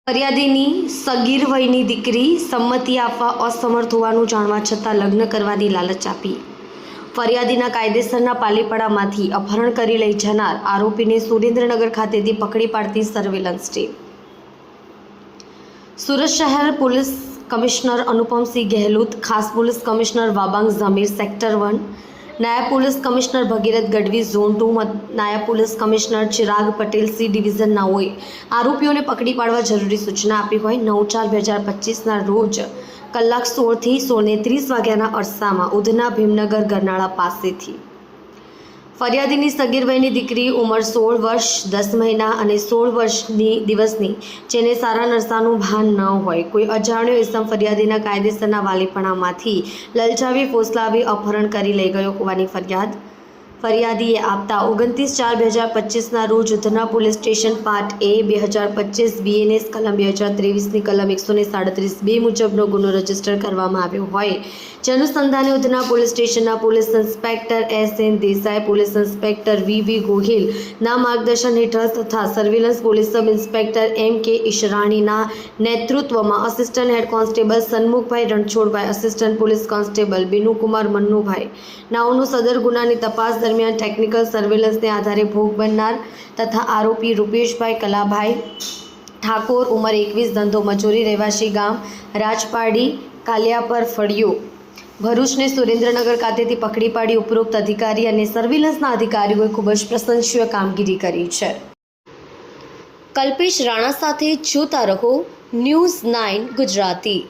ફરિયાદીની સગીર વયની દીકરી સંમતિ આપવા અસમર્થ હોવાનું જાણવા છતાં લગ્ન કરવાની લાલચ આપી ફરિયાદીના કાયદેસરના પાલીપડામાંથી અપહરણ કરી લઈ જનાર આરોપીને સુરેન્દ્રનગર ખાતેથી પકડી પાડતી સર્વેલન્સ ટીમ। સુરત શહેર પોલીસ કમિશનર અનુપમસિંહ ગહેલોત, ખાસ police commissioner Wabang Jamir sector 1, નાયબ police commissioner Bhagirath Gadhvi zone 2, નાયબ police commissioner Chirag Patel C ડિવિઝનનાઓએ આરોપીઓને પકડી પાડવા જરૂરી સૂચના આપી હોય 9/4/2025ના રોજ કલાક 16 થી 16:30 વાગ્યાના અરસામાં ઉધના ભીમનગર ગરનાળા પાસેથી ફરિયાદીની સગીર વયની દીકરી ઉંમર 16 વર્ષ 10 મહિના અને 16 દિવસની જેને સારા નરસાનું ભાન ન હોય કોઈ અજાણ્યો ઇસમ ફરિયાદીના કાયદેસરના વાલીપણામાંથી લલચાવી ફોસલાવી અપહરણ કરી લઈ ગયો હોવાની ફરિયાદીએ આપતા 29/4/2025ના રોજ Udhna police station part A 2025 BNS કલમ 2023ની કલમ 137(2) મુજબનો ગુનો રજીસ્ટર કરવામાં આવ્યો હોય જે અનુસંધાને ઉધના પોલીસ સ્ટેશનના police inspector SN Desai, police inspector VV ગોહિલના માર્ગદર્શન હેઠળ તથા surveillance police sub inspector MK ઈશરાણીના નેતૃત્વમાં આસિસ્ટન્ટ હેડ કોન્સ્ટેબલ સન્મુખભાઈ રણછોડભાઈ, આસિસ્ટન્ટ પોલીસ કોન્સ્ટેબલ બિનુકુમાર મન્નુભાઈ નાઓનું સદર ગુનાની તપાસ દરમિયાન ટેકનિકલ સર્વેલન્સને આધારે ભોગ બનનાર તથા આરોપી રૂપેશભાઈ કલાભાઈ ઠાકોર ઉંમર 21 ધંધો મજૂરી રહેવાસી ગામ રાજપાડી કાલિયાપર ફળિયો ભરૂચને સુરેન્દ્રનગર ખાતેથી પકડી પાડી ઉપરોક્ત અધિકારી અને સર્વેલન્સના અધિકારીઓએ ખૂબ જ પ્રશંસનીય કામગીરી કરી છે। કલ્પેશ રાણા સાથે જોતા રહો ન્યૂઝ 9 ગુજરાતી।